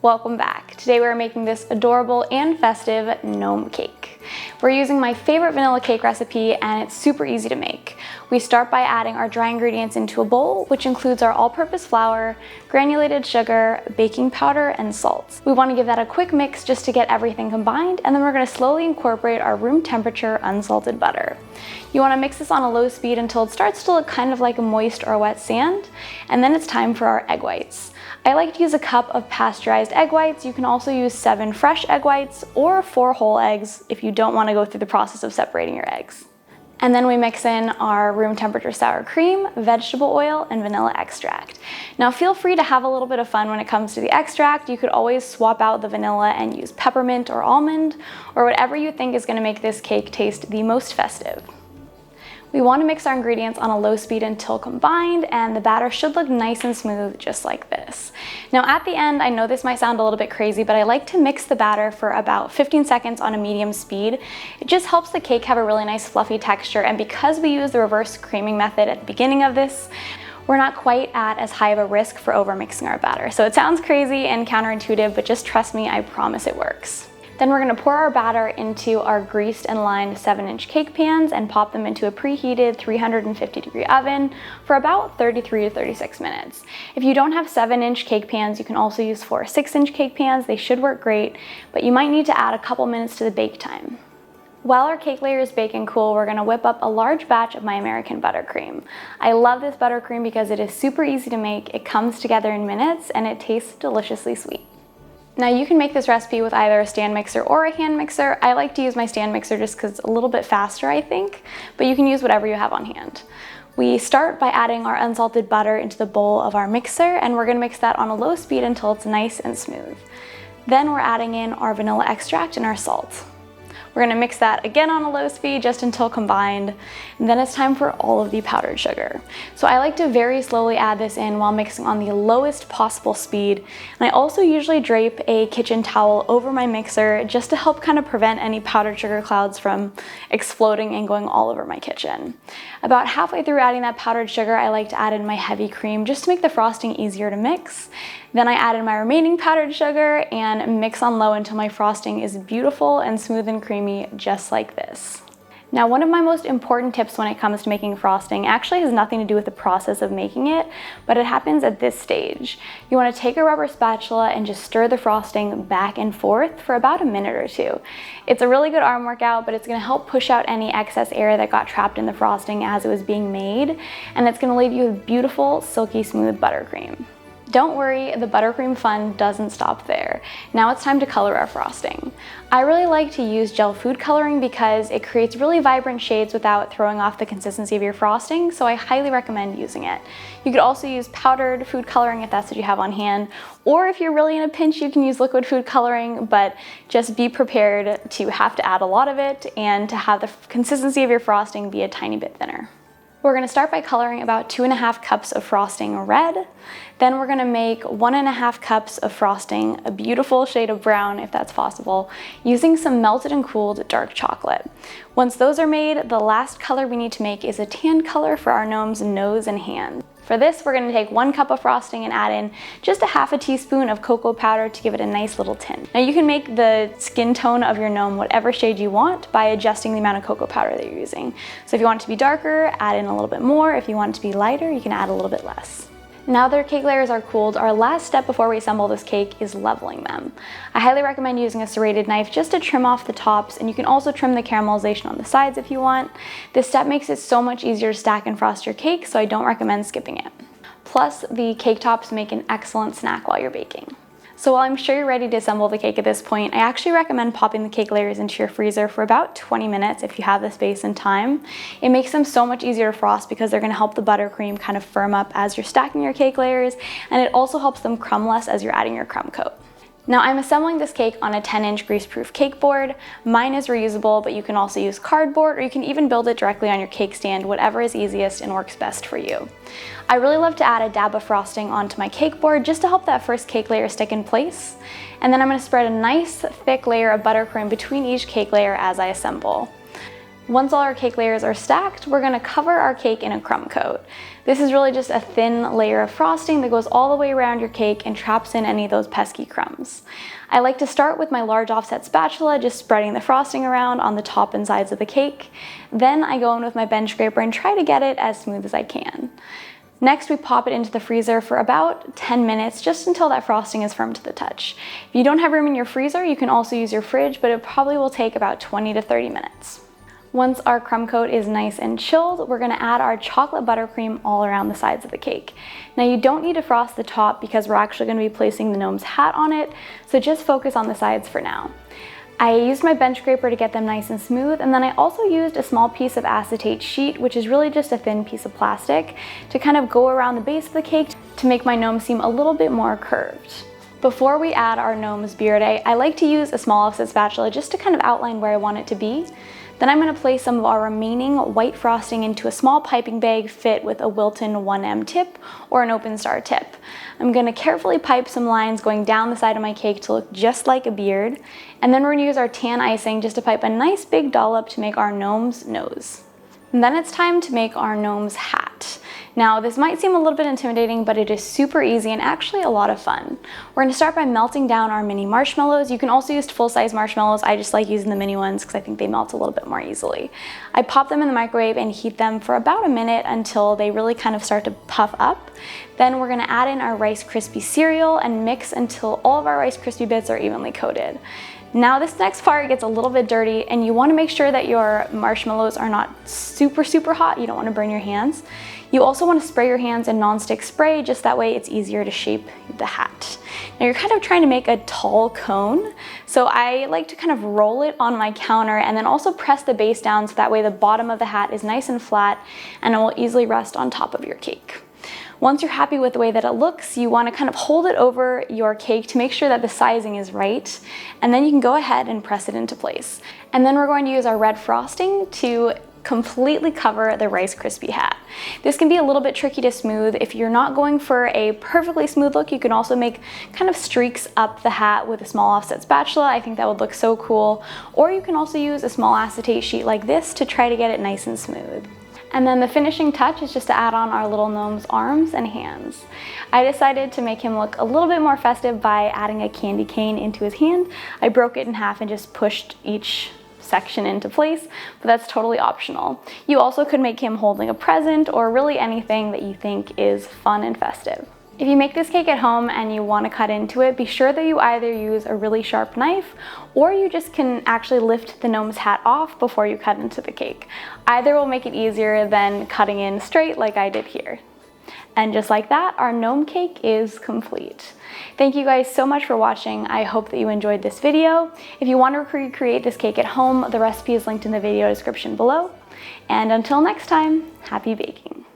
Welcome back. Today we're making this adorable and festive gnome cake. We're using my favorite vanilla cake recipe and it's super easy to make. We start by adding our dry ingredients into a bowl, which includes our all-purpose flour, granulated sugar, baking powder, and salt. We want to give that a quick mix just to get everything combined, and then we're going to slowly incorporate our room temperature unsalted butter. You want to mix this on a low speed until it starts to look kind of like a moist or wet sand, and then it's time for our egg whites. I like to use a cup of pasteurized egg whites. You can also use 7 fresh egg whites or 4 whole eggs if you don't want to go through the process of separating your eggs. And then we mix in our room temperature sour cream, vegetable oil, and vanilla extract. Now feel free to have a little bit of fun when it comes to the extract. You could always swap out the vanilla and use peppermint or almond, or whatever you think is going to make this cake taste the most festive. We want to mix our ingredients on a low speed until combined, and the batter should look nice and smooth just like this. Now at the end, I know this might sound a little bit crazy, but I like to mix the batter for about 15 seconds on a medium speed. It just helps the cake have a really nice fluffy texture, and because we use the reverse creaming method at the beginning of this, we're not quite at as high of a risk for overmixing our batter. So it sounds crazy and counterintuitive, but just trust me, I promise it works. Then we're going to pour our batter into our greased and lined 7-inch cake pans and pop them into a preheated 350-degree oven for about 33 to 36 minutes. If you don't have 7-inch cake pans, you can also use 4 6-inch cake pans. They should work great, but you might need to add a couple minutes to the bake time. While our cake layers bake and cool, we're going to whip up a large batch of my American buttercream. I love this buttercream because it is super easy to make, it comes together in minutes, and it tastes deliciously sweet. Now you can make this recipe with either a stand mixer or a hand mixer. I like to use my stand mixer just because it's a little bit faster, I think, but you can use whatever you have on hand. We start by adding our unsalted butter into the bowl of our mixer, and we're going to mix that on a low speed until it's nice and smooth. Then we're adding in our vanilla extract and our salt. We're going to mix that again on a low speed just until combined, and then it's time for all of the powdered sugar. So I like to very slowly add this in while mixing on the lowest possible speed, and I also usually drape a kitchen towel over my mixer just to help kind of prevent any powdered sugar clouds from exploding and going all over my kitchen. About halfway through adding that powdered sugar, I like to add in my heavy cream just to make the frosting easier to mix. Then I add in my remaining powdered sugar and mix on low until my frosting is beautiful and smooth and creamy, just like this. Now, one of my most important tips when it comes to making frosting actually has nothing to do with the process of making it, but it happens at this stage. You want to take a rubber spatula and just stir the frosting back and forth for about a minute or 2. It's a really good arm workout, but it's going to help push out any excess air that got trapped in the frosting as it was being made, and it's going to leave you with beautiful, silky smooth buttercream. Don't worry, the buttercream fun doesn't stop there. Now it's time to color our frosting. I really like to use gel food coloring because it creates really vibrant shades without throwing off the consistency of your frosting, so I highly recommend using it. You could also use powdered food coloring if that's what you have on hand, or if you're really in a pinch, you can use liquid food coloring, but just be prepared to have to add a lot of it and to have the consistency of your frosting be a tiny bit thinner. We're going to start by coloring about 2.5 cups of frosting red. Then we're going to make 1.5 cups of frosting a beautiful shade of brown, if that's possible, using some melted and cooled dark chocolate. Once those are made, the last color we need to make is a tan color for our gnome's nose and hand. For this, we're going to take 1 cup of frosting and add in just a half a teaspoon of cocoa powder to give it a nice little tint. Now you can make the skin tone of your gnome whatever shade you want by adjusting the amount of cocoa powder that you're using. So if you want it to be darker, add in a little bit more. If you want it to be lighter, you can add a little bit less. Now that our cake layers are cooled, our last step before we assemble this cake is leveling them. I highly recommend using a serrated knife just to trim off the tops, and you can also trim the caramelization on the sides if you want. This step makes it so much easier to stack and frost your cake, so I don't recommend skipping it. Plus, the cake tops make an excellent snack while you're baking. So while I'm sure you're ready to assemble the cake at this point, I actually recommend popping the cake layers into your freezer for about 20 minutes if you have the space and time. It makes them so much easier to frost because they're going to help the buttercream kind of firm up as you're stacking your cake layers, and it also helps them crumb less as you're adding your crumb coat. Now I'm assembling this cake on a 10-inch grease-proof cake board. Mine is reusable, but you can also use cardboard, or you can even build it directly on your cake stand, whatever is easiest and works best for you. I really love to add a dab of frosting onto my cake board just to help that first cake layer stick in place. And then I'm going to spread a nice thick layer of buttercream between each cake layer as I assemble. Once all our cake layers are stacked, we're gonna cover our cake in a crumb coat. This is really just a thin layer of frosting that goes all the way around your cake and traps in any of those pesky crumbs. I like to start with my large offset spatula, just spreading the frosting around on the top and sides of the cake. Then I go in with my bench scraper and try to get it as smooth as I can. Next, we pop it into the freezer for about 10 minutes, just until that frosting is firm to the touch. If you don't have room in your freezer, you can also use your fridge, but it probably will take about 20 to 30 minutes. Once our crumb coat is nice and chilled, we're gonna add our chocolate buttercream all around the sides of the cake. Now you don't need to frost the top because we're actually gonna be placing the gnome's hat on it, so just focus on the sides for now. I used my bench scraper to get them nice and smooth, and then I also used a small piece of acetate sheet, which is really just a thin piece of plastic, to kind of go around the base of the cake to make my gnome seem a little bit more curved. Before we add our gnome's beard, I like to use a small offset spatula just to kind of outline where I want it to be. Then I'm going to place some of our remaining white frosting into a small piping bag fit with a Wilton 1M tip or an Open Star tip. I'm going to carefully pipe some lines going down the side of my cake to look just like a beard, and then we're going to use our tan icing just to pipe a nice big dollop to make our gnome's nose. And then it's time to make our gnome's hat. Now this might seem a little bit intimidating, but it is super easy and actually a lot of fun. We're going to start by melting down our mini marshmallows. You can also use full-size marshmallows. I just like using the mini ones because I think they melt a little bit more easily. I pop them in the microwave and heat them for about a minute until they really kind of start to puff up. Then we're going to add in our Rice Krispie cereal and mix until all of our Rice Krispie bits are evenly coated. Now this next part gets a little bit dirty, and you want to make sure that your marshmallows are not super hot. You don't want to burn your hands. You also want to spray your hands in nonstick spray, just that way it's easier to shape the hat. Now you're kind of trying to make a tall cone, so I like to kind of roll it on my counter and then also press the base down so that way the bottom of the hat is nice and flat and it will easily rest on top of your cake. Once you're happy with the way that it looks, you want to kind of hold it over your cake to make sure that the sizing is right, and then you can go ahead and press it into place. And then we're going to use our red frosting to completely cover the Rice Krispie hat. This can be a little bit tricky to smooth. If you're not going for a perfectly smooth look, you can also make kind of streaks up the hat with a small offset spatula. I think that would look so cool. Or you can also use a small acetate sheet like this to try to get it nice and smooth. And then the finishing touch is just to add on our little gnome's arms and hands. I decided to make him look a little bit more festive by adding a candy cane into his hand. I broke it in half and just pushed each section into place, but that's totally optional. You also could make him holding a present or really anything that you think is fun and festive. If you make this cake at home and you want to cut into it, be sure that you either use a really sharp knife or you just can actually lift the gnome's hat off before you cut into the cake. Either will make it easier than cutting in straight like I did here. And just like that, our gnome cake is complete. Thank you guys so much for watching. I hope that you enjoyed this video. If you want to recreate this cake at home, the recipe is linked in the video description below. And until next time, happy baking.